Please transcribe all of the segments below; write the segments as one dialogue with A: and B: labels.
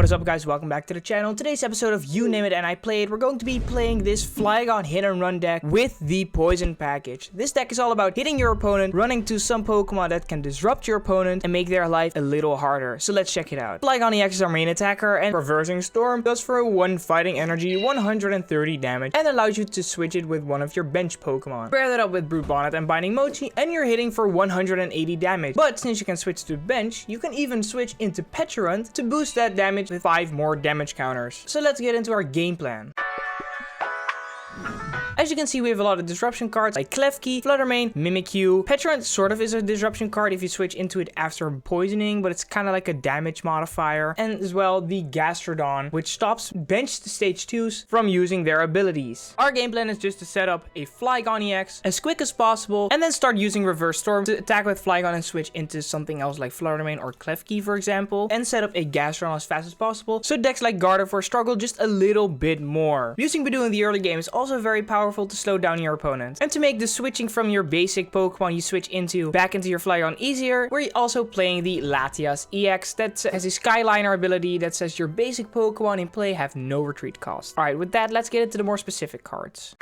A: What is up, guys? Welcome back to the channel. Today's episode of You Name It and I Played, we're going to be playing this Flygon hit and run deck with the poison package. This deck is all about hitting your opponent, running to some Pokemon that can disrupt your opponent and make their life a little harder. So let's check it out. Flygon EX is our main attacker, and Reversing Storm does for 1 fighting energy 130 damage and allows you to switch it with one of your bench Pokemon. Pair that up with Brute Bonnet and Binding Mochi and you're hitting for 180 damage. But since you can switch to bench, you can even switch into Pecharunt to boost that damage with 5 more damage counters. So let's get into our game plan. As you can see, we have a lot of disruption cards like Klefki, Flutter Mane, Mimikyu. Pecharunt sort of is a disruption card if you switch into it after poisoning, but it's kind of like a damage modifier. And as well, the Gastrodon, which stops benched stage 2s from using their abilities. Our game plan is just to set up a Flygon EX as quick as possible and then start using Reverse Storm to attack with Flygon and switch into something else like Flutter Mane or Klefki, for example, and set up a Gastrodon as fast as possible so decks like Gardevoir struggle just a little bit more. Using Budew in the early game is also very powerful to slow down your opponent. And to make the switching from your basic Pokemon you switch into back into your Flygon easier, we're also playing the Latias EX that has a Skyliner ability that says your basic Pokemon in play have no retreat cost. Alright, with that, let's get into the more specific cards.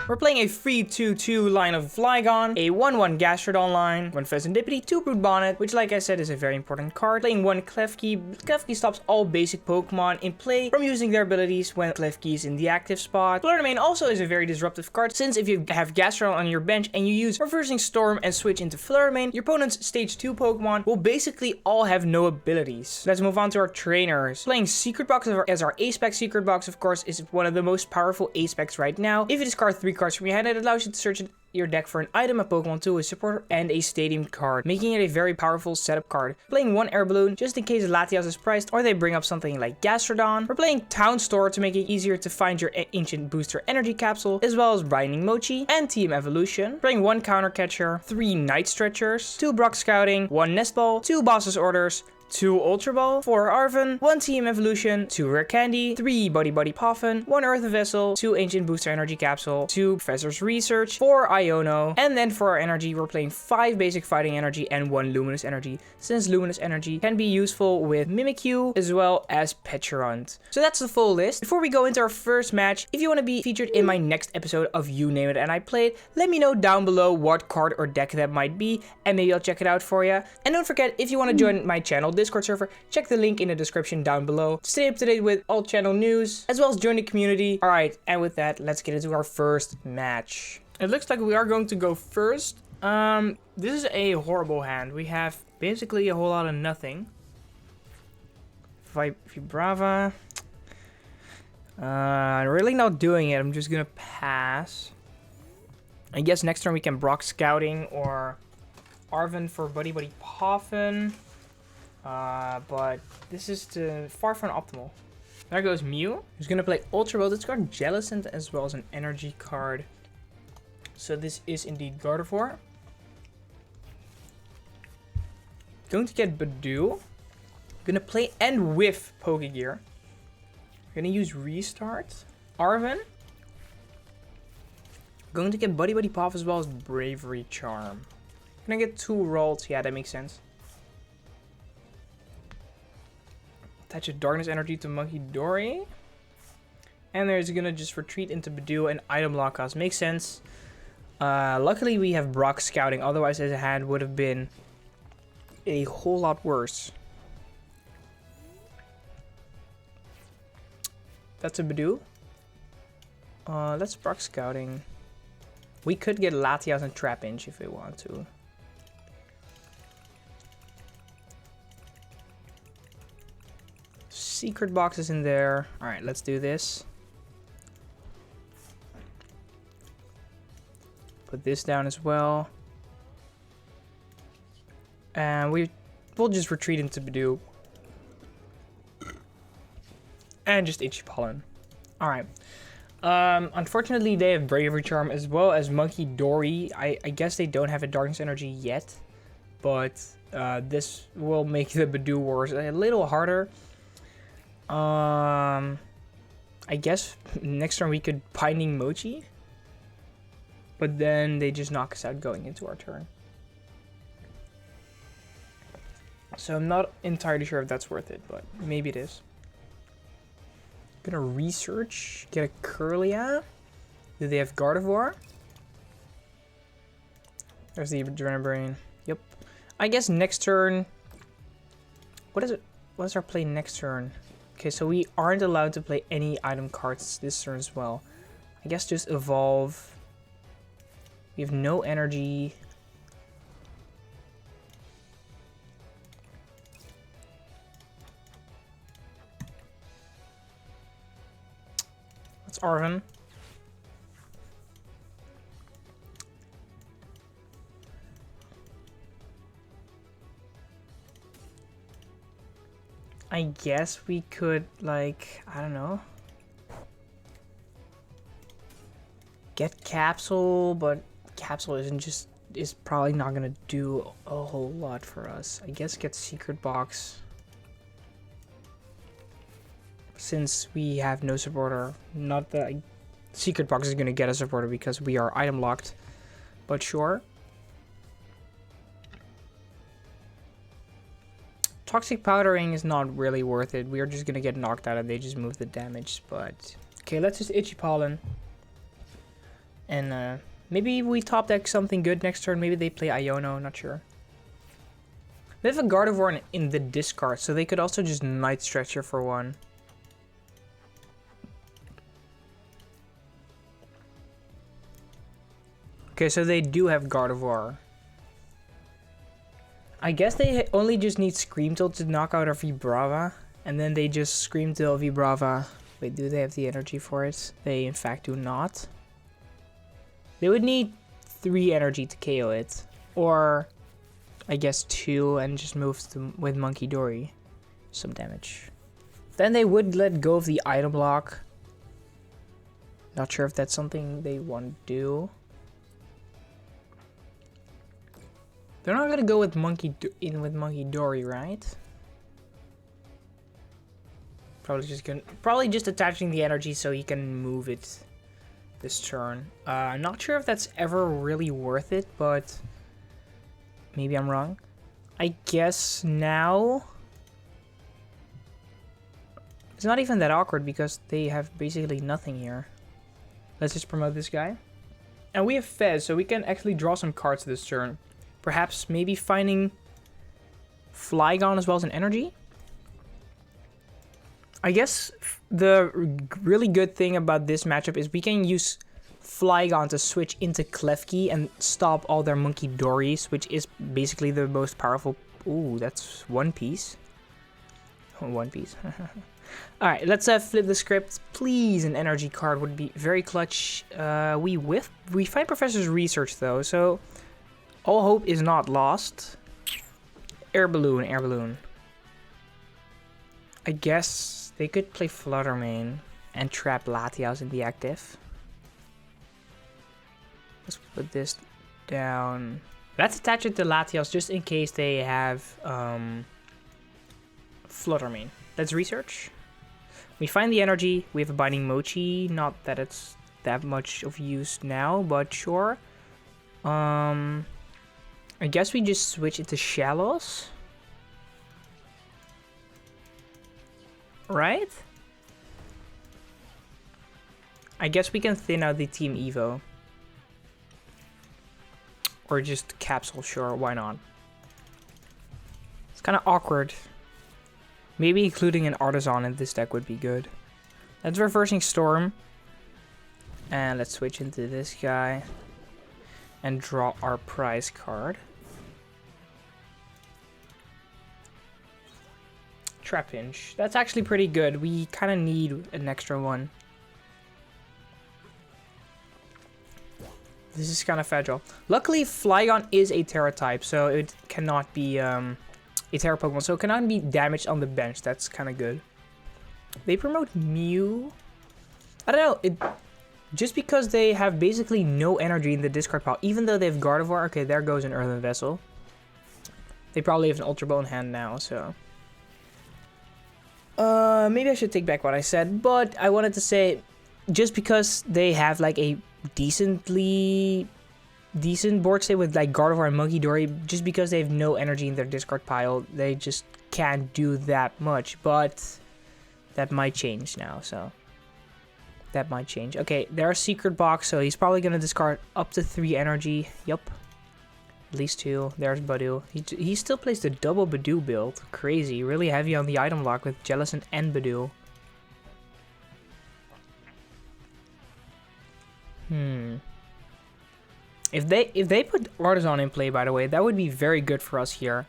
A: We're playing a 3-2-2 line of Flygon, a 1-1 Gastrodon line, 1 Fezandipiti, 2 Brute Bonnet, which like I said is a very important card. Playing 1 Klefki. Klefki stops all basic Pokemon in play from using their abilities when Klefki is in the active spot. Flutter Mane also is a very disruptive card, since if you have Gastrodon on your bench and you use Reversing Storm and switch into Flutter Mane, your opponent's stage 2 Pokemon will basically all have no abilities. Let's move on to our trainers. Playing Secret Box as our ace-spec. Secret Box, of course, is one of the most powerful ace-specs right now. If you discard 3 cards from your hand, it allows you to search your deck for an item, a Pokemon tool, a supporter, and a stadium card, making it a very powerful setup card. Playing 1 Air Balloon just in case Latias is priced or they bring up something like Gastrodon. We're playing Town Store to make it easier to find your Ancient Booster Energy Capsule, as well as Binding Mochi and Team Evolution. Playing 1 Counter Catcher, 3 Night Stretchers, 2 Brock Scouting, 1 Nest Ball, 2 Boss's Orders, 2 Ultra Ball, 4 Arven, 1 Team Evolution, 2 Rare Candy, 3 Buddy Poffin, 1 Earth Vessel, 2 Ancient Booster Energy Capsule, 2 Professor's Research, 4 Iono, and then for our energy, we're playing 5 Basic Fighting Energy and 1 Luminous Energy, since Luminous Energy can be useful with Mimikyu as well as Pecharunt. So that's the full list. Before we go into our first match, if you want to be featured in my next episode of You Name It and I Played, let me know down below what card or deck that might be, and maybe I'll check it out for you. And don't forget, if you want to join my channel Discord server, check the link in the description down below to stay up to date with all channel news, as well as join the community. Alright, and with that, let's get into our first match. It looks like we are going to go first. This is a horrible hand. We have basically a whole lot of nothing. Vibrava. Really not doing it. I'm just gonna pass. I guess next turn we can Brock Scouting or Arven for Buddy Poffin. But this is far from optimal. There goes Mew, who's gonna play Ultra Ball. This card Jellicent as well as an energy card. So this is indeed Gardevoir. Going to get Budew. Gonna play and whiff Pokegear. Gonna use Restart. Arven. Going to get Buddy Poff as well as Bravery Charm. Gonna get 2 rolls. Yeah, that makes sense. Attach a Darkness Energy to Monkey Dory. And there's gonna just retreat into Budew and item lock us. Makes sense. Luckily we have Brock Scouting, otherwise his hand would have been a whole lot worse. That's a Budew. Let's Brock Scouting. We could get Latias and Trapinch if we want to. Secret Box is in there. Alright, let's do this. Put this down as well. And we'll just retreat into Budew. And just Itchy Pollen. Alright. Unfortunately, they have Bravery Charm as well as Monkey Dory. I guess they don't have a Darkness Energy yet. But this will make the Budew Wars a little harder. I guess next turn we could Binding Mochi. But then they just knock us out going into our turn. So I'm not entirely sure if that's worth it, but maybe it is. Gonna research, get a Curlia. Do they have Gardevoir? There's the Adrenabrain. Yep. I guess next turn. What is it? What is our play next turn? Okay, so we aren't allowed to play any item cards this turn as well. I guess just evolve. We have no energy. That's Arven. I guess we could, like, I don't know. Get Capsule, but Capsule is probably not gonna do a whole lot for us. I guess get Secret Box. Since we have no supporter, not that Secret Box is gonna get a supporter because we are item locked, but sure. Toxic Powdering is not really worth it. We are just gonna get knocked out and they just move the damage, but... Okay, let's just Itchy Pollen. And maybe we top deck something good next turn. Maybe they play Iono, not sure. They have a Gardevoir in the discard, so they could also just Night Stretcher for one. Okay, so they do have Gardevoir. I guess they only just need Screamtail to knock out our Vibrava, and then they just Screamtail Vibrava. Wait, do they have the energy for it? They in fact do not. They would need 3 energy to KO it, or I guess 2 and just move with Monkey Dory some damage. Then they would let go of the item block. Not sure if that's something they want to do. They're not gonna go with Monkey Dory, right? Probably just attaching the energy so he can move it this turn. I'm not sure if that's ever really worth it, but maybe I'm wrong. I guess now it's not even that awkward because they have basically nothing here. Let's just promote this guy. And we have Fez, so we can actually draw some cards this turn. Perhaps maybe finding Flygon as well as an energy. I guess the really good thing about this matchup is we can use Flygon to switch into Klefki and stop all their Monkey Dories, which is basically the most powerful. Ooh, that's One Piece. One Piece. Alright, let's flip the script. Please, an energy card would be very clutch. We find Professor's Research though, so all hope is not lost. Air Balloon. I guess they could play Flutter Mane and trap Latias in the active. Let's put this down. Let's attach it to Latias just in case they have Flutter Mane. Let's research. We find the energy. We have a Binding Mochi. Not that it's that much of use now, but sure. I guess we just switch into Shellos. Right? I guess we can thin out the Team Evo. Or just Capsule, sure, why not? It's kind of awkward. Maybe including an Artisan in this deck would be good. Let's Reversing Storm. And let's switch into this guy. And draw our prize card. Trapinch. That's actually pretty good. We kind of need an extra one. This is kind of fragile. Luckily, Flygon is a Terra type, so it cannot be a Terra Pokemon, so it cannot be damaged on the bench. That's kind of good. They promote Mew. I don't know. Just because they have basically no energy in the discard pile, even though they have Gardevoir. Okay, there goes an Earthen Vessel. They probably have an Ultra Ball in hand now, so. Maybe I should take back what I said, but I wanted to say, just because they have like a decently decent board state with like Gardevoir and Munkidori, just because they have no energy in their discard pile. They just can't do that much, but that might change now, so that might change. Okay, there's Secret Box, so he's probably gonna discard up to 3 energy. Yup. At least 2. There's Budew. He still plays the double Budew build. Crazy. Really heavy on the item lock with Jellicent and Budew. If they put Artisan in play, by the way, that would be very good for us here.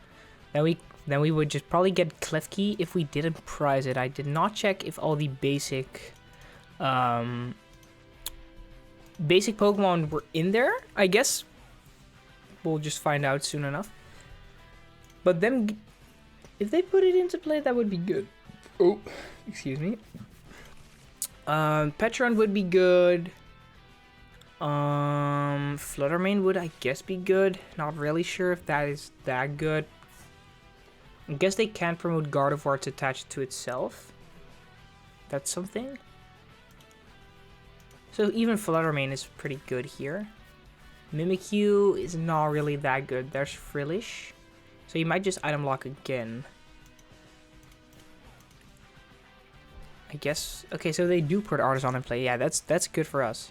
A: Then we would just probably get Klefki if we didn't prize it. I did not check if all the basic Pokemon were in there. I guess we'll just find out soon enough. But then, if they put it into play, that would be good. Oh, excuse me. Pecharunt would be good. Flutter Mane would, I guess, be good. Not really sure if that is that good. I guess they can't promote Gardevoir to attach it to itself. That's something. So even Flutter Mane is pretty good here. Mimikyu is not really that good. There's Frillish. So you might just item lock again. I guess. Okay, so they do put Artisan in play. Yeah, that's good for us.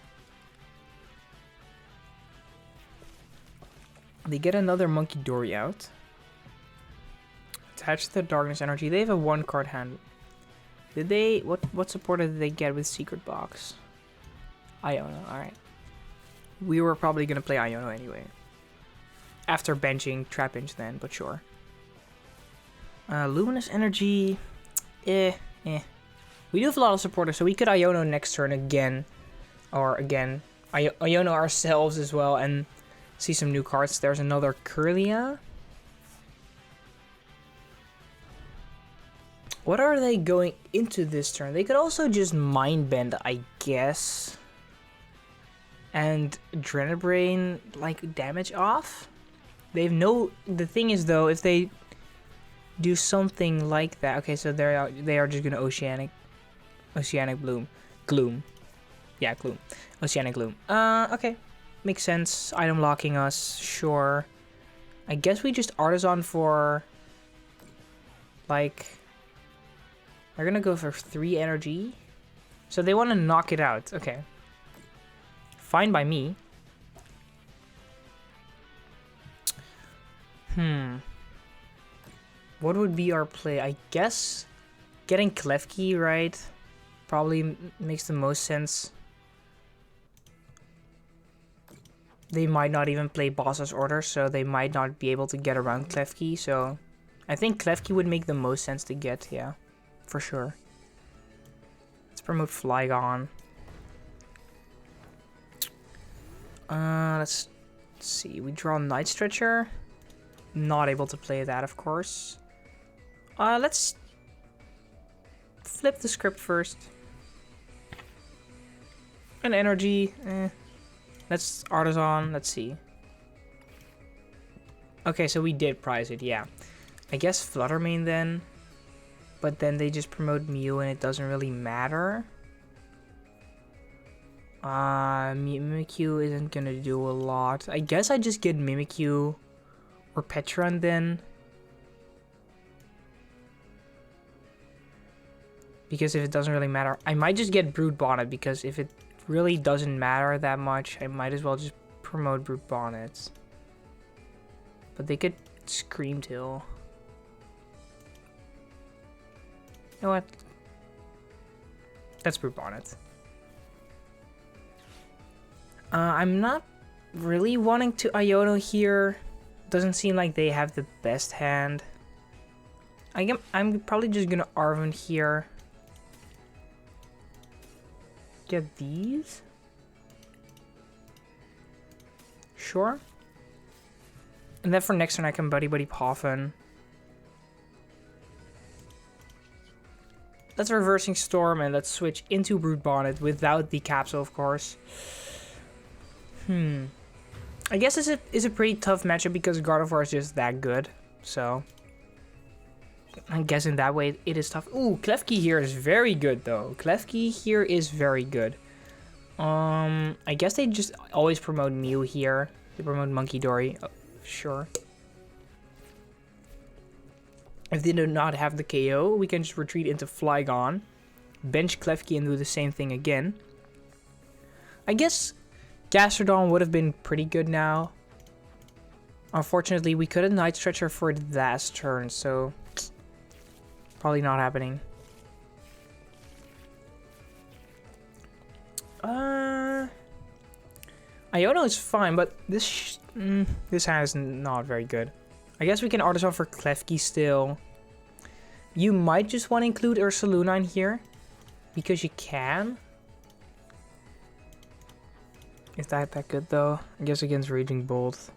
A: They get another Munkidori out. Attach the Darkness Energy. They have a 1-card hand. Did they... What support did they get with Secret Box? Iono, alright. We were probably going to play Iono anyway. After benching Trapinch then, but sure. Luminous Energy... We do have a lot of supporters, so we could Iono next turn again. Or again, Iono ourselves as well, and see some new cards. There's another Kirlia. What are they going into this turn? They could also just Mind Bend, I guess. And Drenabrain, like, damage off? They have no... The thing is, though, if they do something like that... Okay, so they are just going to Oceanic Gloom. Yeah, Gloom. Oceanic Gloom. Okay. Makes sense. Item locking us. Sure. I guess we just Artisan for... Like... They're gonna go for 3 energy. So they want to knock it out. Okay. Fine by me. What would be our play? I guess getting Klefki, right? Probably makes the most sense. They might not even play Boss's Order, so they might not be able to get around Klefki. So I think Klefki would make the most sense to get, yeah. For sure. Let's promote Flygon. Let's see. We draw Night Stretcher. Not able to play that, of course. Let's flip the script first. An energy. Let's Artisan. Let's see. Okay, so we did prize it, yeah. I guess Flutter Mane then. But then they just promote Mew and it doesn't really matter. Mimikyu isn't gonna do a lot. I guess I just get Mimikyu or Pecharunt then. Because if it doesn't really matter, I might just get Brute Bonnet, because if it really doesn't matter that much, I might as well just promote Brute Bonnets. But they could Scream Tail. You know what? That's Brute Bonnet. I'm not really wanting to Iono here. Doesn't seem like they have the best hand. I'm probably just gonna Arven here. Get these? Sure. And then for next turn I can Buddy Poffin. Let's Reversing Storm and let's switch into Brute Bonnet without the capsule, of course. I guess it's a pretty tough matchup because Gardevoir is just that good. So I guess in that way it is tough. Ooh, Klefki here is very good though. Klefki here is very good. I guess they just always promote Mew here. They promote Monkey Dory. Oh, sure. If they do not have the KO, we can just retreat into Flygon. Bench Klefki and do the same thing again. I guess Gastrodon would have been pretty good now. Unfortunately, we couldn't Night Stretcher for the last turn, so probably not happening. Iono is fine, but this hand is not very good. I guess we can Artisan for Klefki still. You might just want to include Ursaluna in here, because you can. Is that good though? I guess against Raging Bolt.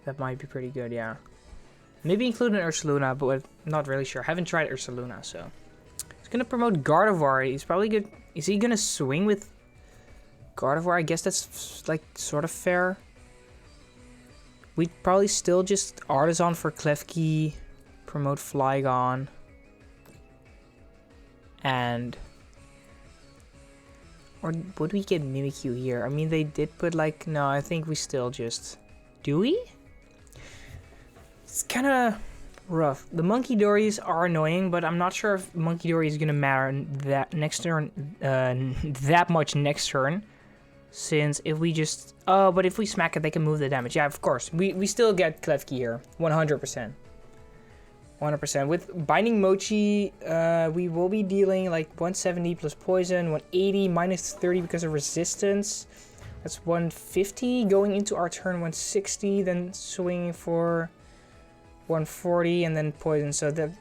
A: That might be pretty good, yeah. Maybe include an Ursaluna, but I'm not really sure. I haven't tried Ursaluna, so. He's gonna promote Gardevoir. He's probably good. Is he gonna swing with Gardevoir? I guess that's like sort of fair. We'd probably still just Artisan for Klefki, promote Flygon, and or would we get Mimikyu here? I mean, they did put like, no, I think we still just, do we? It's kind of rough. The Monkey Dories are annoying, but I'm not sure if Monkey Dory is gonna matter that next turn, that much next turn. Since if we just... Oh, but if we smack it, they can move the damage. Yeah, of course. We still get Klefki here. 100%. 100%. With Binding Mochi, we will be dealing like 170 plus poison, 180, minus 30 because of resistance. That's 150. Going into our turn, 160. Then swinging for 140 and then poison. So that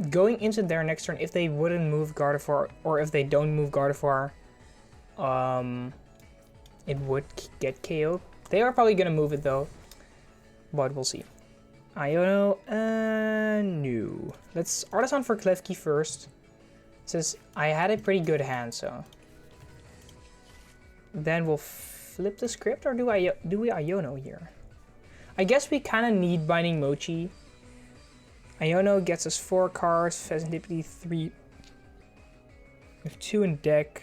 A: going into their next turn, if they wouldn't move Gardevoir, or if they don't move Gardevoir, it would get KO. They are probably gonna move it though, but we'll see. Iono, no. Let's Artisan for Klefki first, since I had a pretty good hand. So then we'll flip the script, or do we Iono here? I guess we kind of need Binding Mochi. Iono gets us 4 cards, Fezandipiti 3. We have 2 in deck.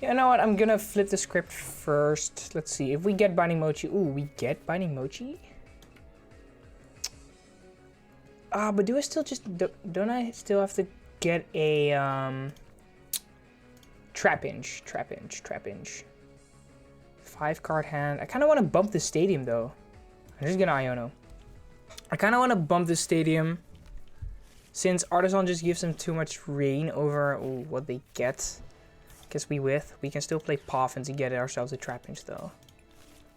A: You know what, I'm gonna flip the script first. Let's see, if we get Binding Mochi... Ooh, we get Binding Mochi? But do I still just... Don't I still have to get a... Trapinch. 5-card hand. I kind of want to bump the stadium, though. I'm just gonna Iono. I kind of want to bump the stadium, since Artisan just gives them too much rain over what they get. Guess we can still play Poffin to get ourselves a Trapinch though.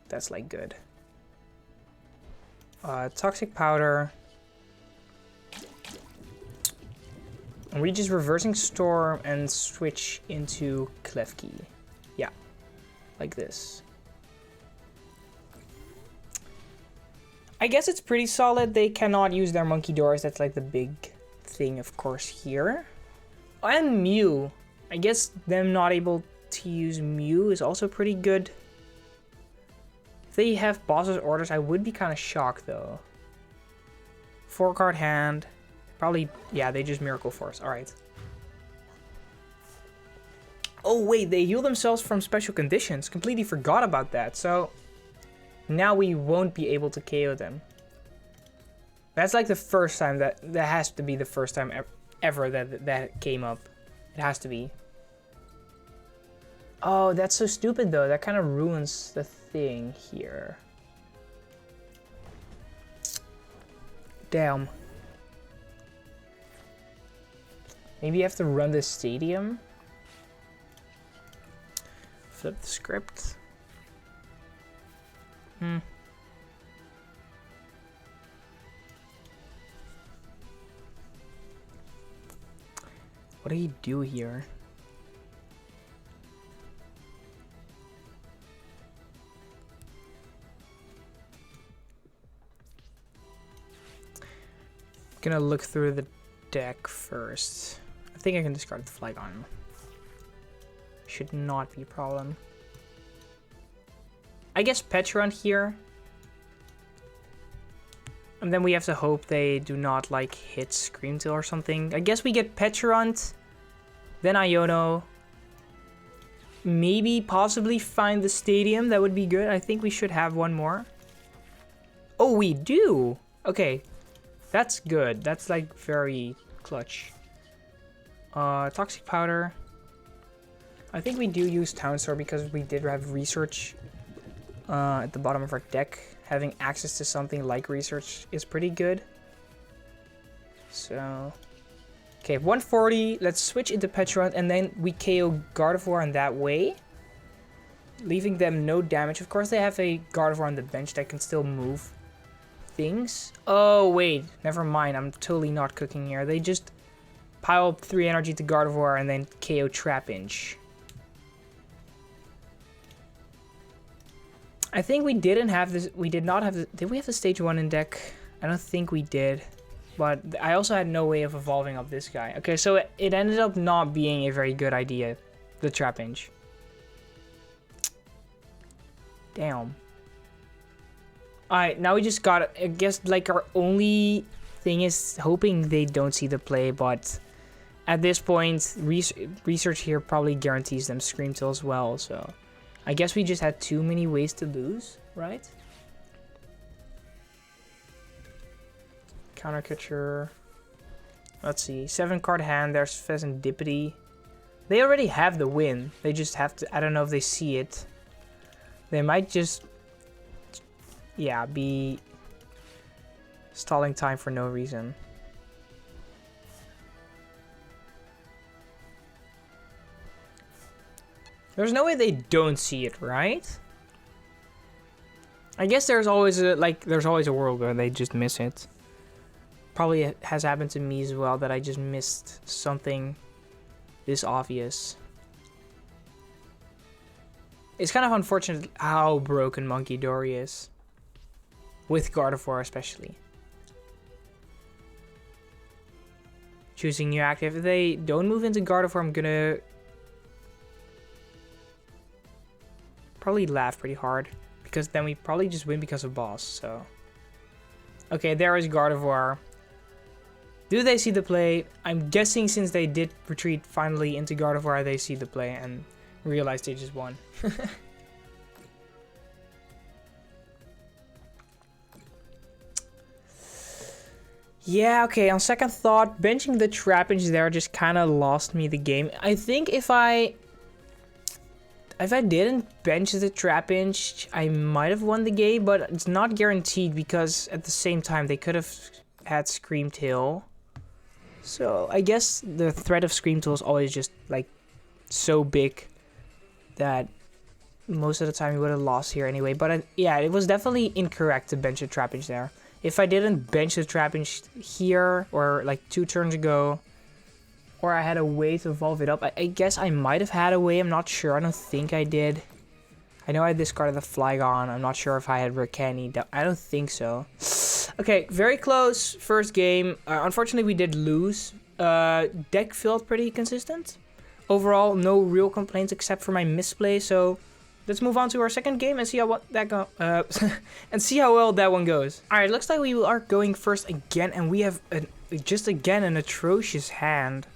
A: That's like good. Toxic Powder. And we just reversing Storm and switch into Klefki. Yeah, like this. I guess it's pretty solid. They cannot use their Monkey Doors. That's like the big thing, of course, here. And Mew. I guess them not able to use Mew is also pretty good. If they have boss's orders, I would be kind of shocked though. 4-card hand. Probably, yeah, they just Miracle Force. Alright. Oh wait, they heal themselves from special conditions. Completely forgot about that. So now we won't be able to KO them. That's like the first time that has to be the first time ever that came up. It has to be. Oh, that's so stupid though. That kind of ruins the thing here. Damn. Maybe you have to run this stadium. Flip the script. What do you do here? Gonna look through the deck first. I think I can discard the Flygon. Should not be a problem. I guess Pecharunt here. And then we have to hope they do not like hit Screamtail or something. I guess we get Pecharunt, then Iono, maybe possibly find the stadium. That would be good. I think we should have one more. Oh, we do. Okay, that's good. That's like very clutch. Toxic powder. I think we do use Town Store because we did have research at the bottom of our deck. Having access to something like research is pretty good. So, okay, 140. Let's switch into Pecharunt and then we KO Gardevoir in that way, leaving them no damage. Of course, they have a Gardevoir on the bench that can still move things. Oh, wait, never mind. I'm totally not cooking here. They just pile up 3 energy to Gardevoir and then KO Trapinch. I think we didn't have this. We did not have. Did we have the stage 1 in deck? I don't think we did. But I also had no way of evolving up this guy. Okay, so it ended up not being a very good idea, the Trapinch. Damn. Alright, now we just got, I guess, like, our only thing is hoping they don't see the play, but at this point, research here probably guarantees them Scream Tail as well, so I guess we just had too many ways to lose, right? Counter Catcher. Let's see. 7-card hand. There's Fezandipiti. They already have the win. They just have to. I don't know if they see it. They might just. Yeah, be stalling time for no reason. There's no way they don't see it, right? I guess there's always a world where they just miss it. Probably it has happened to me as well that I just missed something this obvious. It's kind of unfortunate how broken Monkey Dory is. With Gardevoir especially. Choosing new active. If they don't move into Gardevoir, I'm gonna probably laugh pretty hard. Because then we probably just win because of boss, so. Okay, there is Gardevoir. Do they see the play? I'm guessing since they did retreat finally into Gardevoir, they see the play and realize they just won. Yeah, okay, on second thought, benching the Trapinch there just kind of lost me the game. I think if I didn't bench the Trapinch, I might have won the game, but it's not guaranteed because at the same time they could have had Scream Tail. So I guess the threat of Scream Tail is always just like so big that most of the time you would have lost here anyway. But yeah, it was definitely incorrect to bench the Trapinch there. If I didn't bench the Trapinch here or like 2 turns ago, or I had a way to evolve it up, I guess I might have had a way. I'm not sure. I don't think I did. I know I discarded the Flygon. I'm not sure if I had Ricani. I don't think so. Okay, very close first game. Unfortunately, we did lose. Deck felt pretty consistent. Overall, no real complaints except for my misplay. So let's move on to our second game and see how well that one goes. All right, looks like we are going first again, and we have just again an atrocious hand.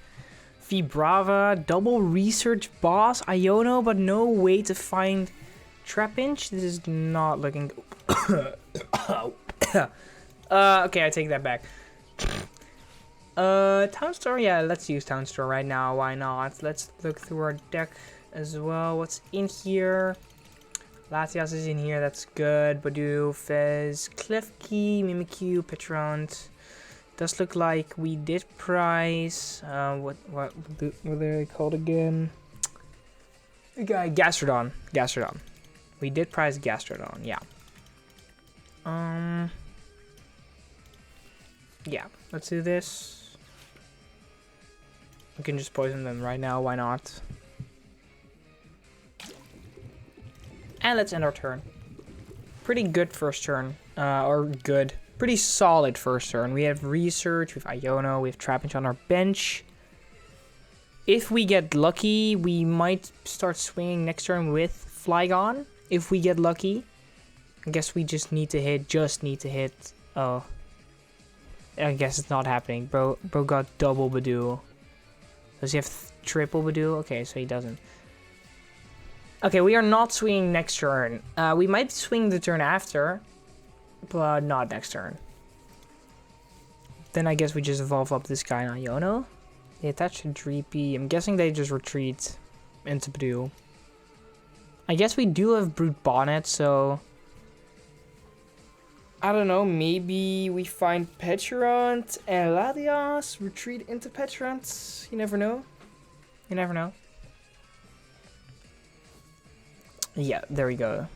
A: Vibrava, double research boss, Iono, but no way to find Trapinch. This is not looking. Okay, I take that back. Town Store, yeah, let's use Town Store right now. Why not? Let's look through our deck as well. What's in here? Latias is in here. That's good. Budew, Fez, Klefki, Mimikyu, Pecharunt. Does look like we did prize. What are they called again? The guy Gastrodon. Gastrodon. We did prize Gastrodon. Yeah. Yeah. Let's do this. We can just poison them right now. Why not? And let's end our turn. Pretty good first turn. Pretty solid first turn. We have Research, we have Iono, we have Trapinch on our bench. If we get lucky, we might start swinging next turn with Flygon. If we get lucky. I guess we just need to hit. Oh. I guess it's not happening. Bro got double Budew. Does he have triple Budew? Okay, so he doesn't. Okay, we are not swinging next turn. We might swing the turn after, but not next turn. Then I guess we just evolve up this guy on Iono. They attach to Dreepy. I'm guessing they just retreat into Budew. I guess we do have Brute Bonnet, so... I don't know, maybe we find Pecharunt and Latias, retreat into Pecharunt. You never know. You never know. Yeah, there we go.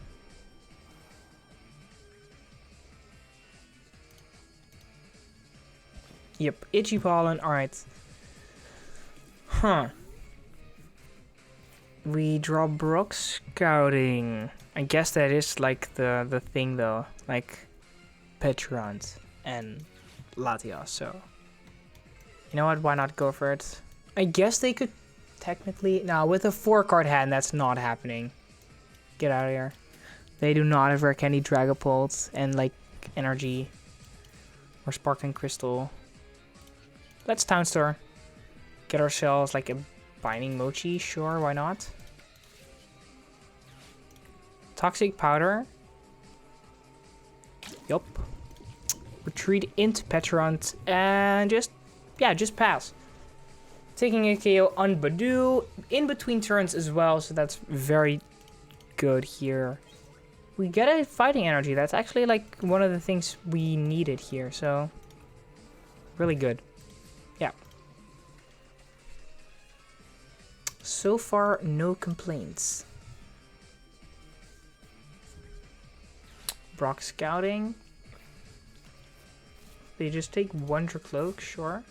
A: Yep, Itchy Pollen, alright. Huh. We draw Brock Scouting. I guess that is like the thing though. Like Pecharunt and Latias, so. You know what, why not go for it? I guess they could technically... Now, with a 4-card hand, that's not happening. Get out of here. They do not have Rare Candy, Dragapult, and like Energy. Or Sparkling Crystal. Let's Town Store. Get ourselves like a Binding Mochi, sure, why not? Toxic Powder. Yup. Retreat into Pecharunt and just pass. Taking a KO on Budew in between turns as well, so that's very good here. We get a Fighting Energy. That's actually like one of the things we needed here, so really good. Yeah. So far, no complaints. Brock Scouting. They just take Wonder Cloak, sure.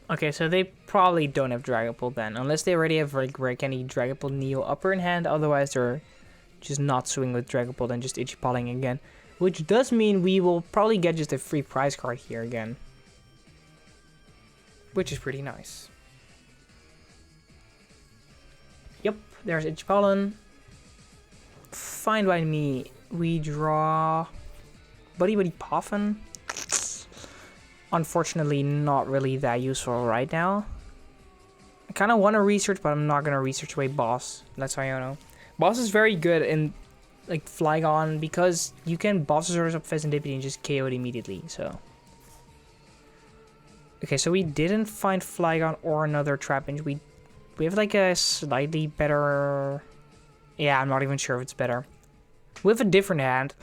A: Okay, so they probably don't have Dragapult then, unless they already have like Rare Candy, Dragapult, Neo upper in hand. Otherwise, they're just not swing with Dragapult and just Itchy Polling again, which does mean we will probably get just a free prize card here again, which is pretty nice. Yep, there's Itchy Pollen. Fine by me. We draw Buddy Poffin. Unfortunately, not really that useful right now. I kind of want to research, but I'm not going to research away Boss. That's how I know. Boss is very good in like Flygon because you can Bossosaurus up Fezandipiti and just KO it immediately, so. Okay, so we didn't find Flygon or another Trapinch. We have like a slightly better... Yeah, I'm not even sure if it's better. We have a different hand.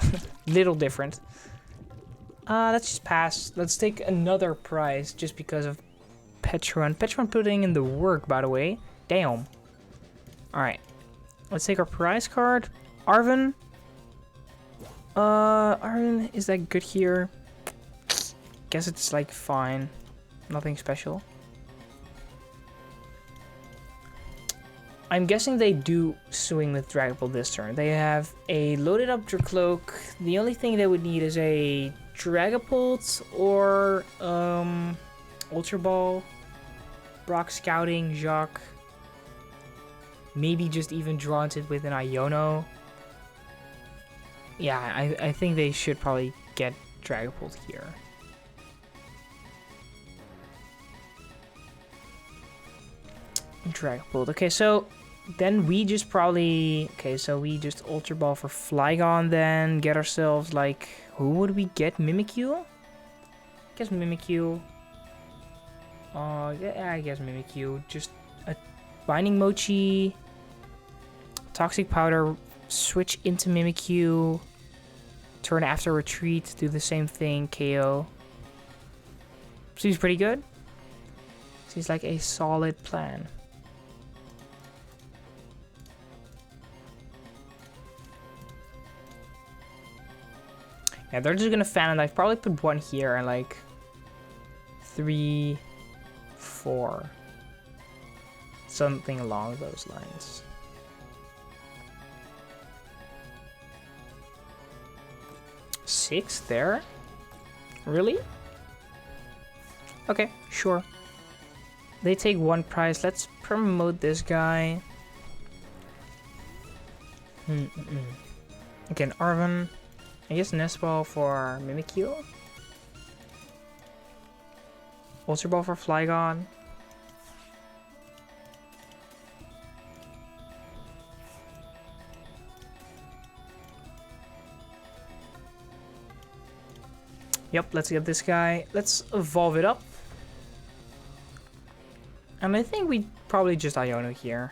A: Little different. Let's just pass. Let's take another prize just because of Pecharunt. Pecharunt putting in the work, by the way. Damn. Alright. Let's take our prize card. Arven. Arven, is that good here? Guess it's like fine. Nothing special. I'm guessing they do swing with Dragapult this turn. They have a loaded up Dracloak. The only thing they would need is a Dragapult or Ultra Ball, Brock Scouting, Jacques. Maybe just even Draunted with an Iono. Yeah, I think they should probably get Dragapult here. Dragapult. Okay, so then we just probably... Okay, so we just Ultra Ball for Flygon then. Get ourselves like... Who would we get? Mimikyu? I guess Mimikyu. Yeah, I guess Mimikyu. Just a Binding Mochi. Toxic Powder. Switch into Mimikyu. Turn after retreat. Do the same thing. KO. Seems pretty good. Seems like a solid plan. Yeah, they're just gonna fan and I've probably put one here and like 3, 4. Something along those lines. Six there? Really? Okay, sure. They take one prize. Let's promote this guy. Again, Arven. I guess Nest Ball for Mimikyu. Ultra Ball for Flygon. Yep, let's get this guy. Let's evolve it up. And I think we probably just Iono here.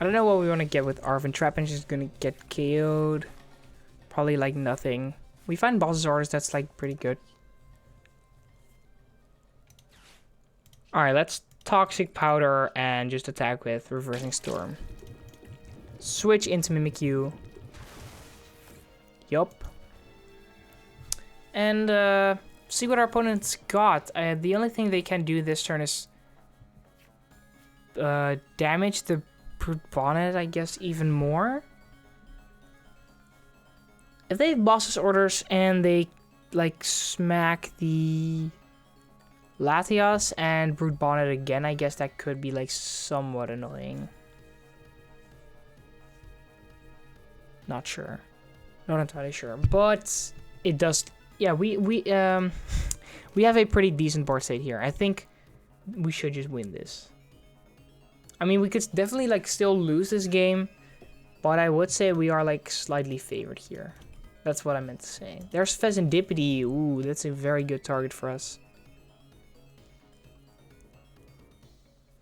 A: I don't know what we want to get with Arven. Trapinch is going to get KO'd. Probably like nothing. We find Bossasaurus, that's like pretty good. Alright, let's Toxic Powder and just attack with Reversing Storm. Switch into Mimikyu. Yup. And see what our opponents got. The only thing they can do this turn is damage the Brute Bonnet, I guess, even more. If they have boss's orders and they like smack the Latias and Brute Bonnet again, I guess that could be like somewhat annoying. Not sure. Not entirely sure. But it does. Yeah, we have a pretty decent board state here. I think we should just win this. I mean, we could definitely like still lose this game, but I would say we are like slightly favored here. That's what I meant to say. There's Fezandipiti. Ooh, that's a very good target for us.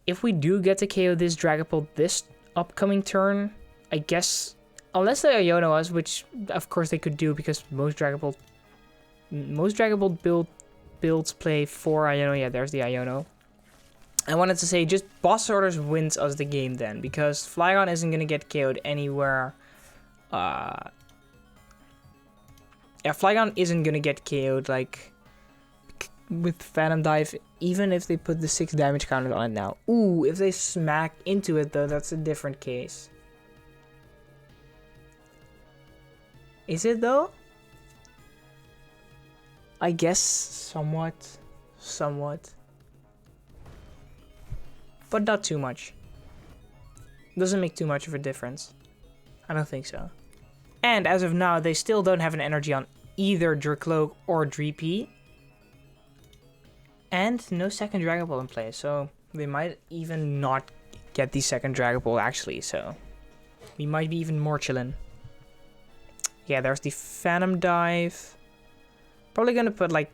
A: If we do get to KO this Dragapult this upcoming turn, I guess, unless they Iono us, which of course they could do because most Dragapult builds play 4 Iono. Yeah, there's the Iono. I wanted to say just boss orders wins us the game then, because Flygon isn't gonna get KO'd anywhere. Yeah, Flygon isn't gonna get KO'd like with Phantom Dive, even if they put the 6 damage counter on it now. Ooh, if they smack into it though, that's a different case. Is it though? I guess somewhat. But not too much. Doesn't make too much of a difference. I don't think so. And as of now, they still don't have an energy on either Dracloak or Dreepy. And no second Dragon Ball in play, so they might even not get the second Dragon Ball actually, so we might be even more chillin'. Yeah, there's the Phantom Dive. Probably gonna put like,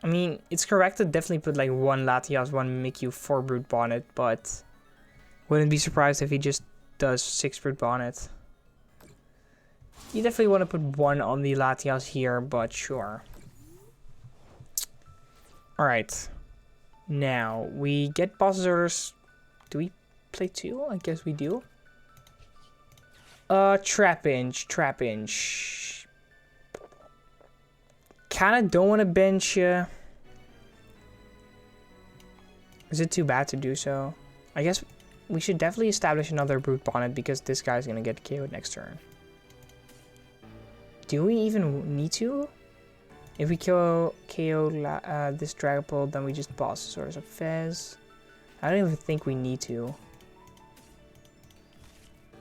A: I mean, it's correct to definitely put like 1 Latias, 1 Mimikyu, 4 Brute Bonnet, but wouldn't be surprised if he just does 6 Brute Bonnet. You definitely want to put 1 on the Latias here, but sure. Alright. Now, we get boss's orders. Do we play 2? I guess we do. Trapinch. Kinda don't want to bench. Is it too bad to do so? I guess we should definitely establish another Brute Bonnet because this guy's gonna get KO'd next turn. Do we even need to? If we KO this Dragapult, then we just boss Swords of Fez. I don't even think we need to.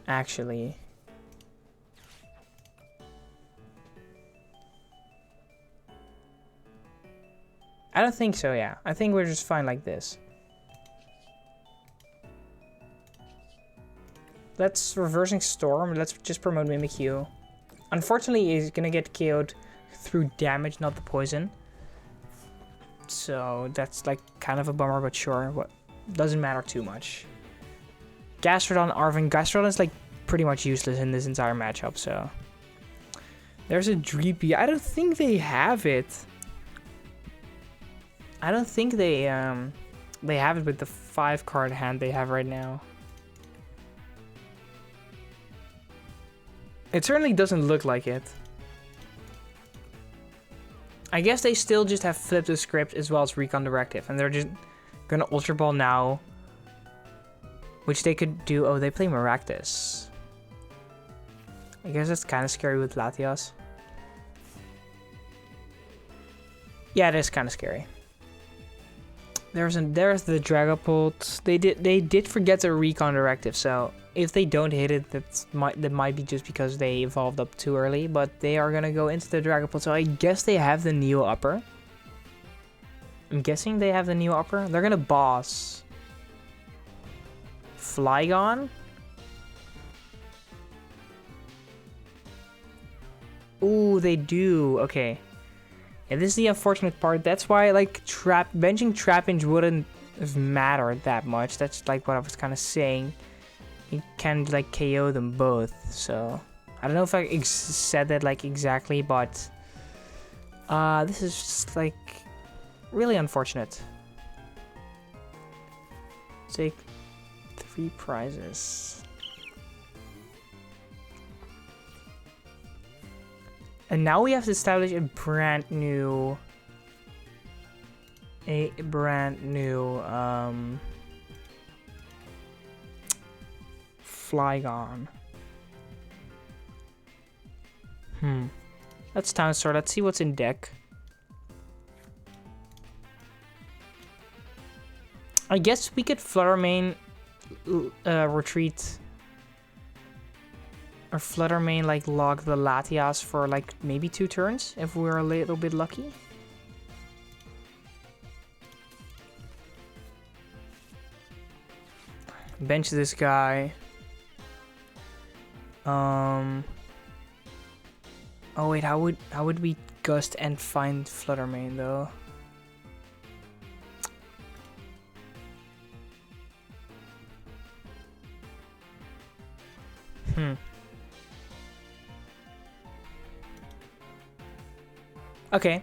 A: Actually. I don't think so, yeah. I think we're just fine like this. Let's Reversing Storm. Let's just promote Mimikyu. Unfortunately, he's gonna get KO'd through damage, not the poison. So that's like kind of a bummer, but sure. What doesn't matter too much. Gastrodon, Arven. Gastrodon is like pretty much useless in this entire matchup, so. There's a Dreepy. I don't think they have it. I don't think they have it with the 5-card hand they have right now. It certainly doesn't look like it. I guess they still just have Flip the Script as well as Recon Directive, and they're just gonna Ultra Ball now, which they could do. Oh, they play Maractus. I guess that's kind of scary with Latias. Yeah, it is kind of scary. There's the Dragapult. They did forget the Recon Directive, so if they don't hit it, that might be just because they evolved up too early. But they are gonna go into the Dragapult, so I guess they have the Neo Upper. I'm guessing they have the Neo Upper. They're gonna boss Flygon. Ooh, they do. Okay. Yeah, this is the unfortunate part. That's why, like, benching Trapinch wouldn't have mattered that much. That's, like, what I was kind of saying. You can, like, KO them both, so... I don't know if I said that, like, exactly, but... this is just, like, really unfortunate. Take 3 prizes. And now we have to establish a brand new Flygon. Let's Town Store. Let's see what's in deck. I guess we could Flutter Mane retreat. Or Flutter Mane, like, log the Latias for, like, maybe 2 turns, if we're a little bit lucky. Bench this guy. Oh wait, how would we Gust and find Flutter Mane, though? Okay,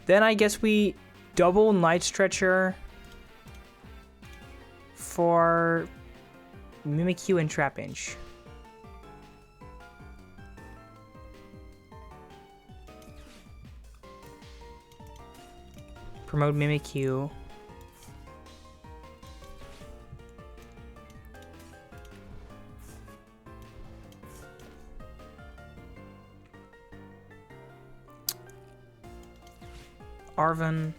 A: then I guess we double Night Stretcher for Mimikyu and Trapinch. Promote Mimikyu. Arven.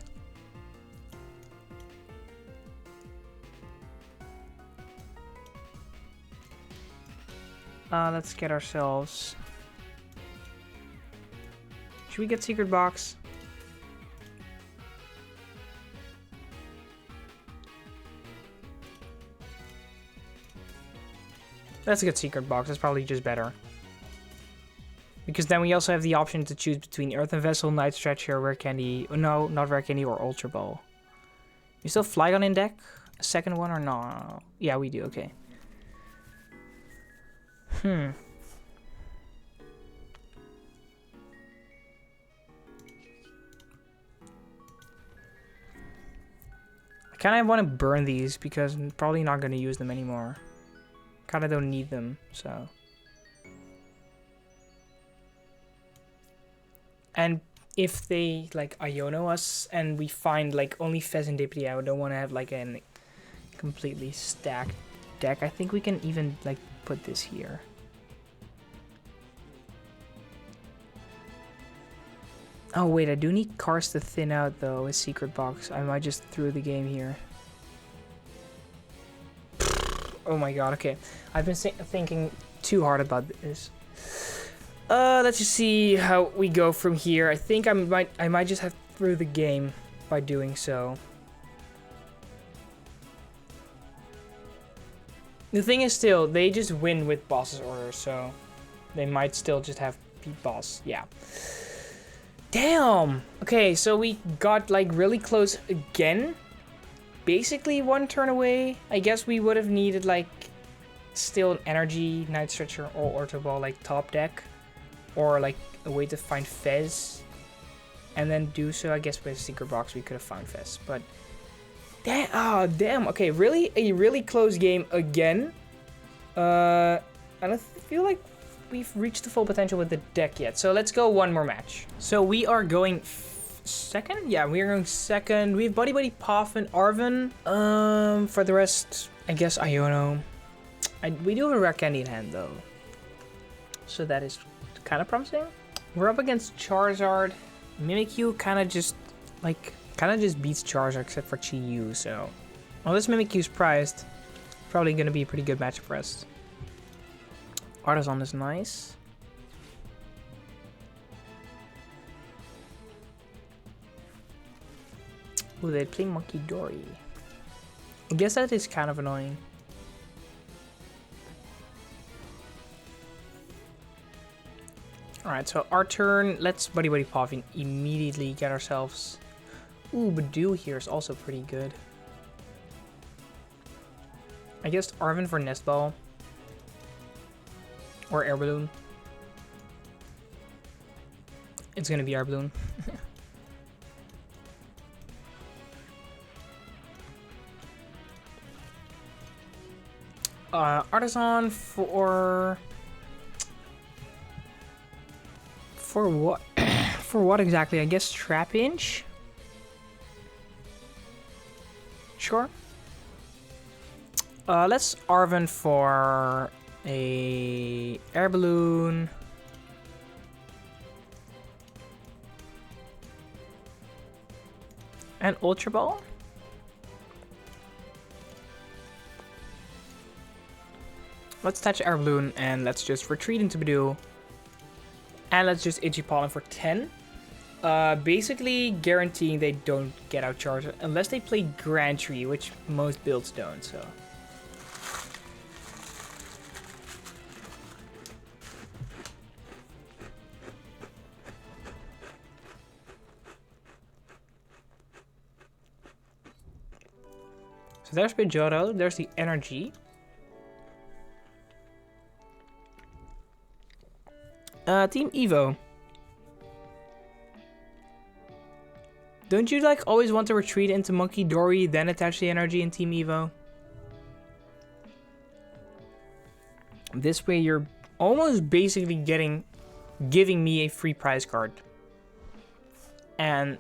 A: Let's get ourselves... Should we get Secret Box? Let's get Secret Box. That's probably just better. Because then we also have the option to choose between Earthen Vessel, Night Stretcher, Rare Candy... No, not Rare Candy, or Ultra Ball. You still Flygon in deck? A second one or no? Yeah, we do. Okay. I kind of want to burn these because I'm probably not going to use them anymore. Kind of don't need them, so... And if they, like, Iono us and we find, like, only Fezandipiti, I don't want to have, like, a completely stacked deck. I think we can even, like, put this here. Oh, wait, I do need cards to thin out, though, with Secret Box. I might just throw the game here. Oh my god, okay. I've been thinking too hard about this. Let's just see how we go from here. I think I might just have through the game by doing so. The thing is still, they just win with boss's orders, so they might still just have beat boss. Yeah. Damn! Okay, so we got, like, really close again. Basically 1 turn away. I guess we would have needed, like, still an energy, Night Stretcher, or Ultra Ball, like, top deck. Or, like, a way to find Fez. And then do so. I guess with Secret Box we could have found Fez. But, damn. Oh, damn. Okay, really? A really close game again. I don't feel like we've reached the full potential with the deck yet. So, let's go 1 more match. So, we are going... second? Yeah, we are going second. We have Buddy Buddy, Puff, and Arven. For the rest, I guess Iono. We do have a Rare Candy in hand, though. So, that is... kind of promising. We're up against Charizard. Mimikyu kind of just beats Charizard except for Chi-Yu, so unless Mimikyu's prized, probably gonna be a pretty good match for us. Artisan is nice. Ooh, they play Monkey Dory. I guess that is kind of annoying. Alright, so our turn. Let's Buddy Buddy Pop and immediately get ourselves... Ooh, Budew here is also pretty good. I guess Arven for Nest Ball. Or Air Balloon. It's gonna be Air Balloon. Artisan for what? For what exactly? I guess Trapinch? Sure. Let's Arven for a Air Balloon. And Ultra Ball. Let's touch Air Balloon and let's just retreat into Budew. And let's just Itchy Pollen for 10. Basically guaranteeing they don't get outcharged unless they play Grand Tree, which most builds don't, so. So there's Pidgeotto, there's the energy. Team Evo. Don't you like always want to retreat into Monkey Dory, then attach the energy in Team Evo? This way you're almost basically giving me a free prize card. And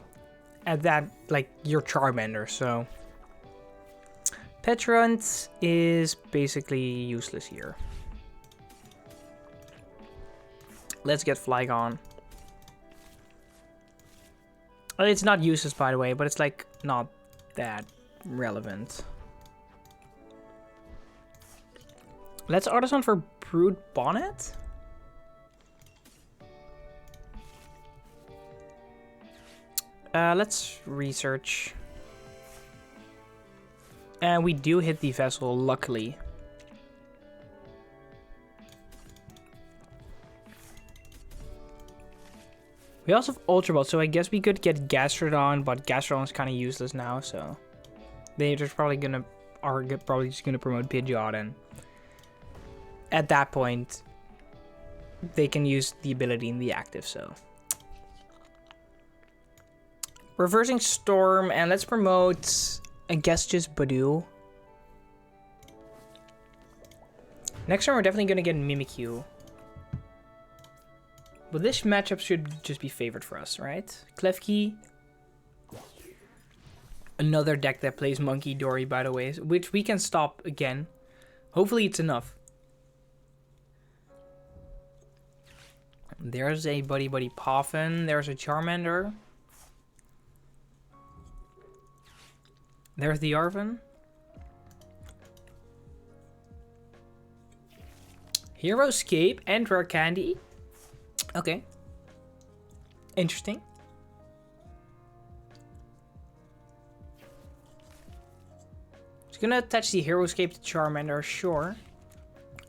A: at that, like, you're Charmander, so... Pecharunt is basically useless here. Let's get Flygon. It's not useless, by the way, but it's like not that relevant. Let's Artisan for Brute Bonnet. Let's research. And we do hit the vessel, luckily. We also have Ultra Ball, so I guess we could get Gastrodon, but Gastrodon is kind of useless now, so they're just probably probably just gonna promote Pidgeot, and at that point, they can use the ability in the active. So Reversing Storm, and let's promote, I guess, just Budew. Next turn, we're definitely gonna get Mimikyu. But this matchup should just be favored for us, right? Klefki. Another deck that plays Monkey Dory, by the way, which we can stop again. Hopefully it's enough. There's a Buddy Buddy Poffin. There's a Charmander. There's the Arven. Heroescape and Rare Candy. Okay. Interesting. Just gonna attach the Heroescape to Charmander, sure.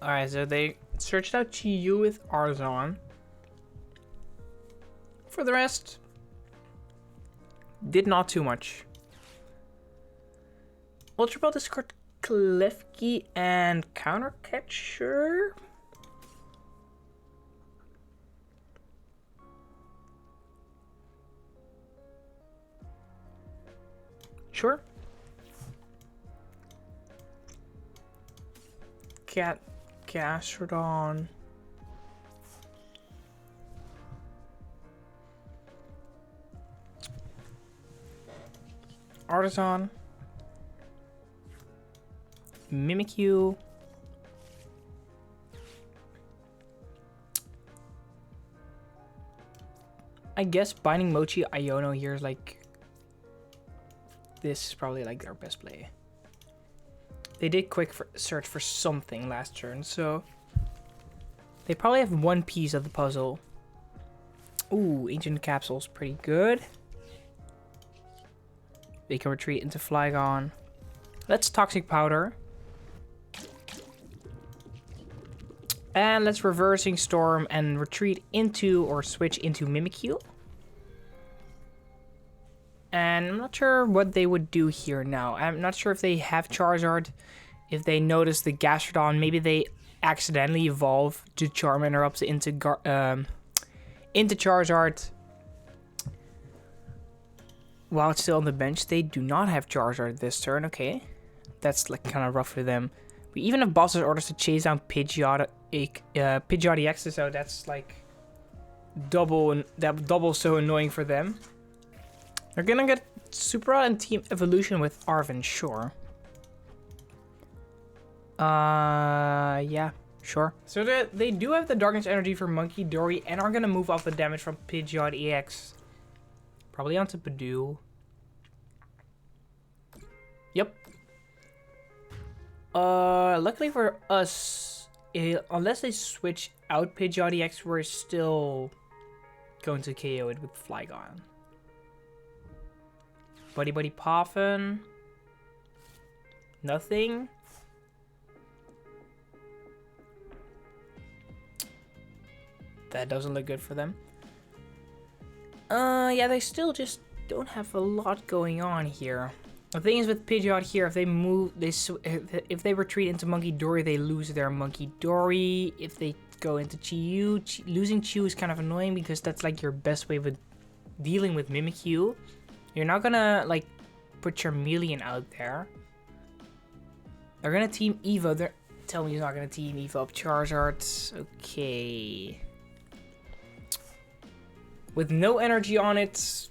A: Alright, so they searched out Chi-Yu with Arzon. For the rest, did not too much. Ultra Ball discard Klefki and Counter Catcher. Sure. Gastrodon. Artisan. Mimikyu. I guess Binding Mochi Iono here is like... This is probably like their best play. They did quick search for something last turn, so... They probably have one piece of the puzzle. Ooh, Ancient Capsule's pretty good. They can retreat into Flygon. Let's Toxic Powder. And let's Reversing Storm and retreat into or switch into Mimikyu. And I'm not sure what they would do here now. I'm not sure if they have Charizard. If they notice the Gastrodon, maybe they accidentally evolve to Charmander up into Charizard. While it's still on the bench, they do not have Charizard this turn. Okay, that's like kind of rough for them. We even have boss's orders to chase down Pidgeot EX, so that's like double so annoying for them. They're gonna get Supra and Team Evolution with Arven, sure. Yeah, sure. So they do have the Darkness Energy for Monkey Dory and are gonna move off the damage from Pidgeot EX. Probably onto Budew. Yep. Luckily for us, unless they switch out Pidgeot EX, we're still going to KO it with Flygon. Buddy Poffin. Nothing. That doesn't look good for them. Yeah, they still just don't have a lot going on here. The thing is with Pidgeot here, if they move, if they retreat into Monkey Dory, they lose their Monkey Dory. If they go into Chi-Yu, losing Chi-Yu is kind of annoying because that's like your best way of dealing with Mimikyu. You're not gonna like put Charmeleon out there. They're gonna team Evo. Tell me he's not gonna team Evo up Charizard. Okay. With no energy on it.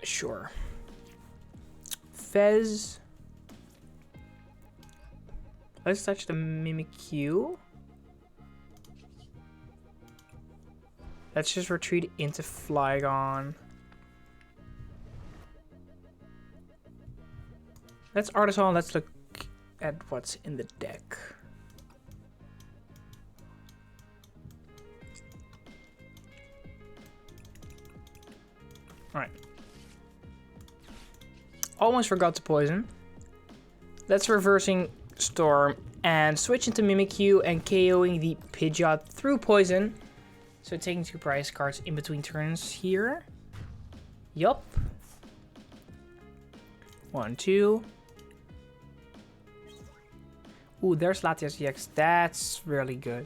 A: Sure. Fez. Let's touch the Mimikyu. Let's just retreat into Flygon. Let's Artisan. Let's look at what's in the deck. Alright. Almost forgot to poison. Let's Reversing Storm and switch into Mimikyu and KOing the Pidgeot through poison. So taking 2 prize cards in between turns here. Yup. 1, 2. Ooh, there's Latias EX. That's really good.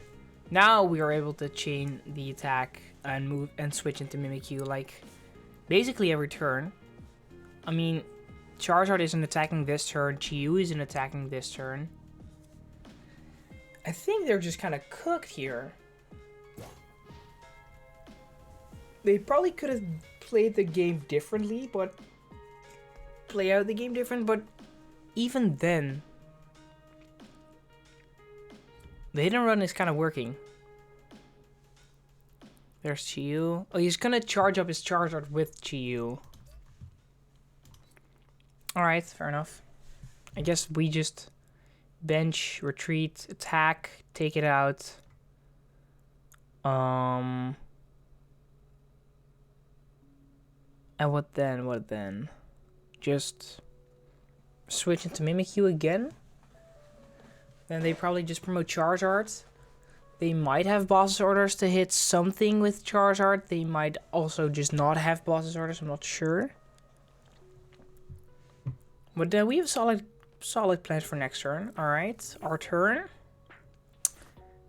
A: Now we are able to chain the attack and move and switch into Mimikyu like basically every turn. I mean, Charizard isn't attacking this turn. Chi-Yu isn't attacking this turn. I think they're just kind of cooked here. They probably could have played the game differently, but play out the game different. But even then, the hit and run is kind of working. There's Chi-Yu. Oh, he's gonna charge up his Charizard with Chi-Yu. Alright, fair enough. I guess we just bench, retreat, attack, take it out. And what then? What then? Just switch into Mimikyu again? Then they probably just promote Charizard. They might have boss's orders to hit something with Charizard. They might also just not have boss's orders. I'm not sure. But we have solid plans for next turn. All right, our turn.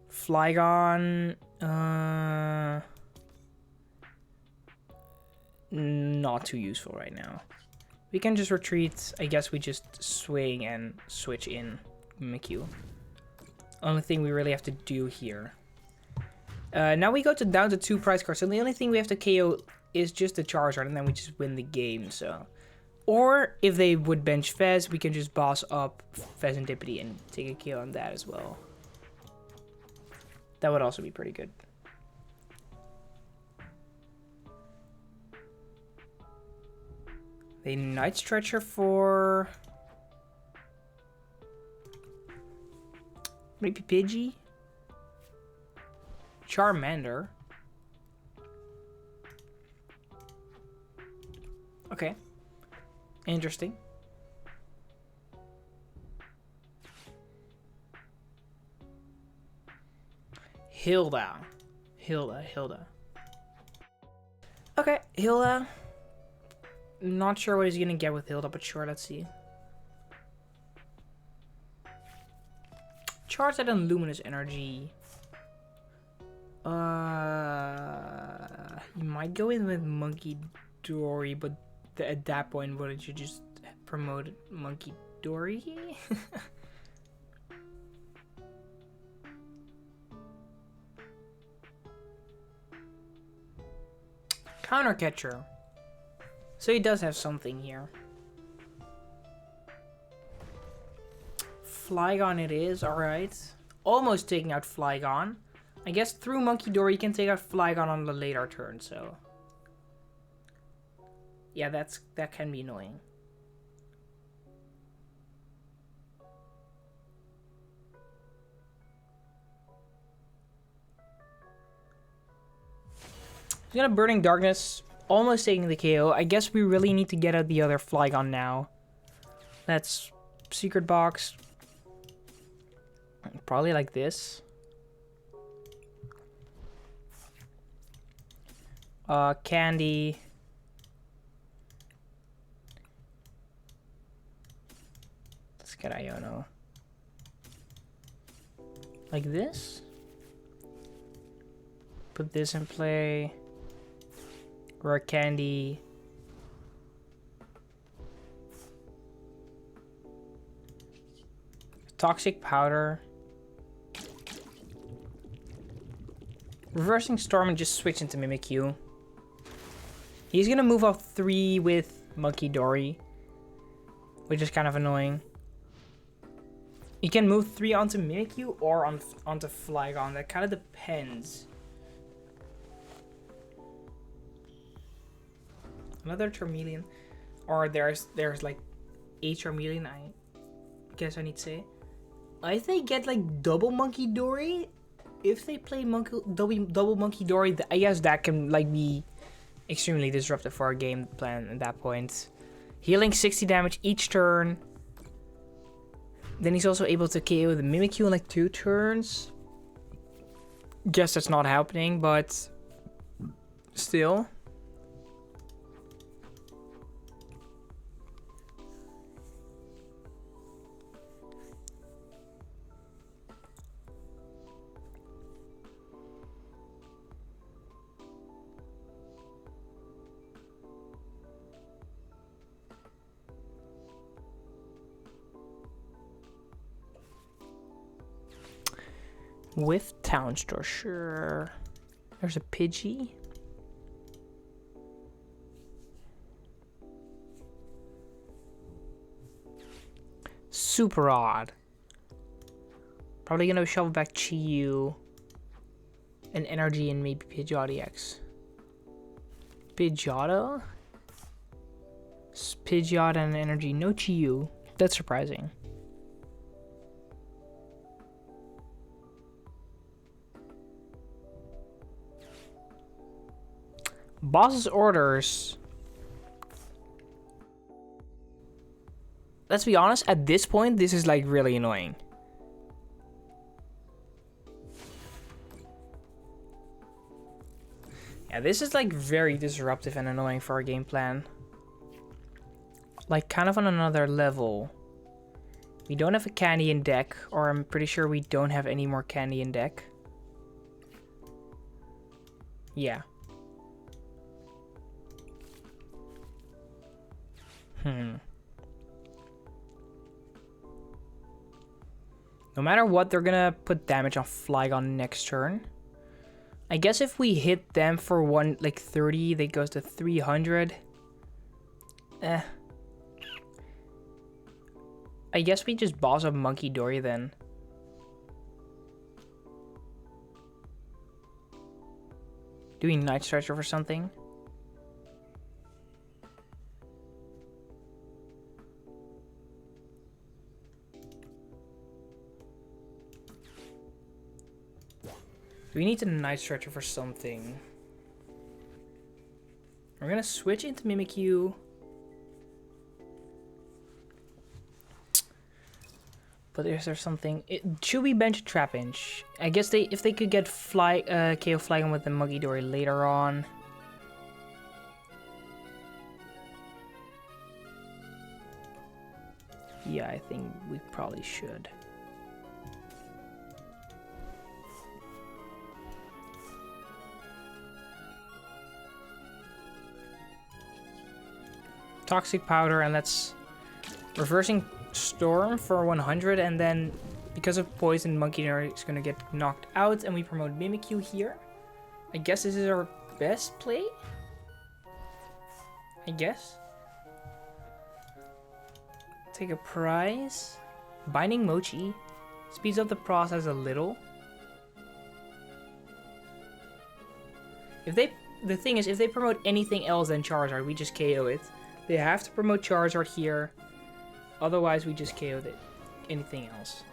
A: Flygon. Not too useful right now. We can just retreat. I guess we just swing and switch in Mimikyu. Only thing we really have to do here. Now we go down to 2 prize cards. So the only thing we have to KO is just the Charizard, and then we just win the game. So, or if they would bench Fez, we can just boss up Fezandipiti and take a KO on that as well. That would also be pretty good. They Night Stretcher for maybe Pidgey? Charmander. Okay. Interesting. Hilda. Okay, Hilda. Not sure what he's gonna get with Hilda, but sure, let's see. Charge that on Luminous Energy. You might go in with Monkey Dory, but at that point, wouldn't you just promote Monkey Dory? Counter Catcher. So he does have something here. Flygon it is, alright. Almost taking out Flygon. I guess through Monkey Dory you can take out Flygon on the later turn, so... yeah, that can be annoying. He's gonna Burning Darkness, almost taking the KO. I guess we really need to get out the other Flygon now. That's Secret Box. Probably like this. Candy. Let's get Iono. Like this. Put this in play. Rare Candy. Toxic Powder. Reversing Storm and just switch into Mimikyu. He's gonna move off 3 with Monkey Dory, which is kind of annoying. You can move 3 onto Mimikyu or onto Flygon. That kind of depends. Another Charmeleon, or there's like a Charmeleon. I guess I need to say. I think get like double Monkey Dory. If they play double Monkey Dory, I guess that can like be extremely disruptive for our game plan at that point. Healing 60 damage each turn. Then he's also able to KO the Mimikyu in like 2 turns. Guess that's not happening, but still. With Town Store, sure. There's a Pidgey. Super odd. Probably gonna shovel back Chi-Yu. And Energy and maybe Pidgeot EX. Pidgeotto? Pidgeot and Energy, no Chi-Yu. That's surprising. Boss's orders. Let's be honest, at this point, this is like really annoying. Yeah, this is like very disruptive and annoying for our game plan. Like kind of on another level. We don't have a candy in deck, or I'm pretty sure we don't have any more candy in deck. Yeah. No matter what, they're gonna put damage on Flygon next turn. I guess if we hit them for one, like 30, they goes to 300. I guess we just boss up Monkey Dory then. Doing Night Stretcher for something. We need to Night Stretcher for something. We're gonna switch into Mimikyu. But is there something? Should we bench Trapinch? I guess if they could get KO Flygon with the Muggidori later on. Yeah, I think we probably should. Toxic Powder, and let's reversing Storm for 100, and then because of Poison, Muggidori is gonna get knocked out, and we promote Mimikyu here. I guess this is our best play. I guess. Take a prize. Binding Mochi speeds up the process a little. The thing is, if they promote anything else than Charizard, we just KO it. They have to promote Charizard here. Otherwise, we just KO'd it. Anything else.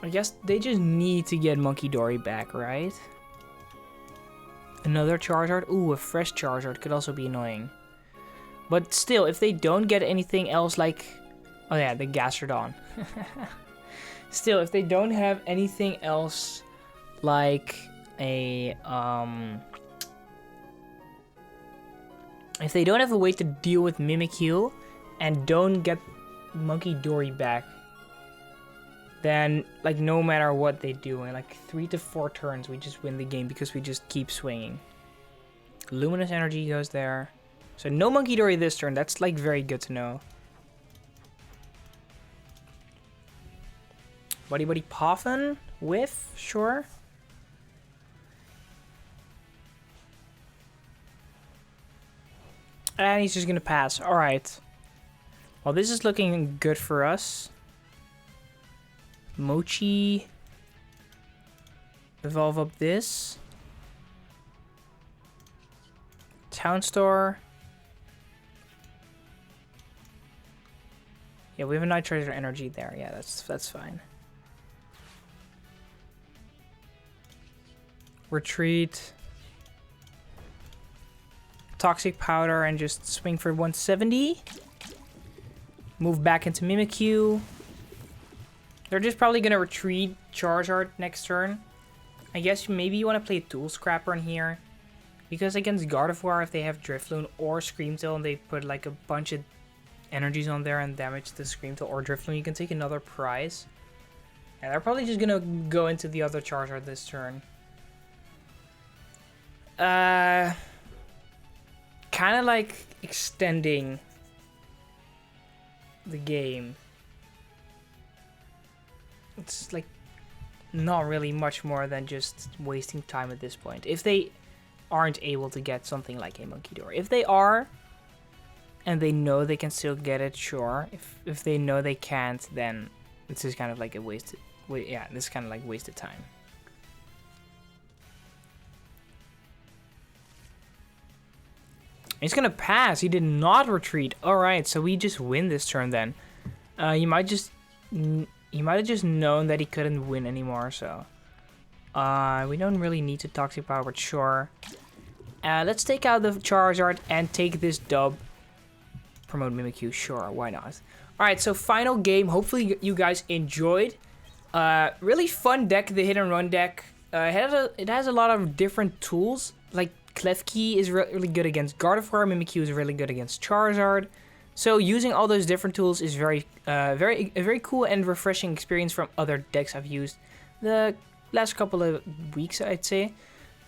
A: I guess they just need to get Muggidori back, right? Another Charizard? Ooh, a fresh Charizard could also be annoying. But still, if they don't get anything else like... Oh yeah, the Gastrodon. Still, if they don't have anything else like a... If they don't have a way to deal with Mimikyu and don't get Muggidori back, then like no matter what they do, in like 3 to 4 turns, we just win the game because we just keep swinging. Luminous Energy goes there. So no Muggidori this turn. That's like very good to know. Buddy Buddy Poffin? Whiff? Sure. And he's just gonna pass. Alright. Well, this is looking good for us. Mochi. Evolve up this. Town Store. Yeah, we have a Night Stretcher energy there. Yeah, that's fine. Retreat. Toxic Powder and just swing for 170. Move back into Mimikyu. They're just probably gonna retreat Charizard next turn. I guess maybe you want to play a Tool Scrapper in here. Because against Gardevoir, if they have Drifloon or Screamtail and they put like a bunch of energies on there and damage the Screamtail or Drifloon, you can take another prize. And they're probably just gonna go into the other Charizard this turn. Kind of like extending the game. It's like not really much more than just wasting time at this point. If they aren't able to get something like a Muggidori. If they are, and they know they can still get it, sure. If they know they can't, then this is kind of like a wasted... Yeah, this is kind of like wasted time. He's gonna pass. He did not retreat. Alright, so we just win this turn then. He might have just known that he couldn't win anymore, so... we don't really need to Toxic Power, but sure. Let's take out the Charizard and take this dub. Promote Mimikyu, sure, why not? Alright, so final game. Hopefully you guys enjoyed. Really fun deck, the Hit and Run deck. It has a lot of different tools. Like Klefki is really good against Gardevoir. Mimikyu is really good against Charizard. So using all those different tools is a very cool and refreshing experience from other decks I've used the last couple of weeks, I'd say.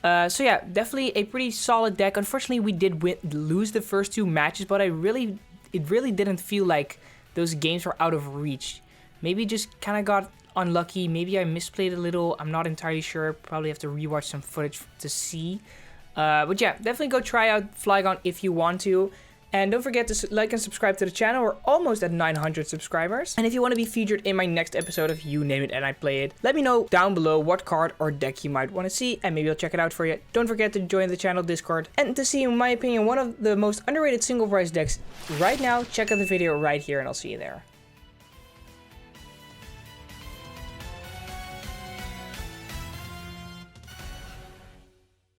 A: So yeah, definitely a pretty solid deck. Unfortunately, we did lose the first 2 matches, but it really didn't feel like those games were out of reach. Maybe just kind of got unlucky. Maybe I misplayed a little. I'm not entirely sure. Probably have to rewatch some footage to see. But yeah, definitely go try out Flygon if you want to. And don't forget to like and subscribe to the channel. We're almost at 900 subscribers. And if you want to be featured in my next episode of You Name It and I Play It, let me know down below what card or deck you might want to see, and maybe I'll check it out for you. Don't forget to join the channel Discord. And to see, in my opinion, one of the most underrated single price decks right now, check out the video right here and I'll see you there.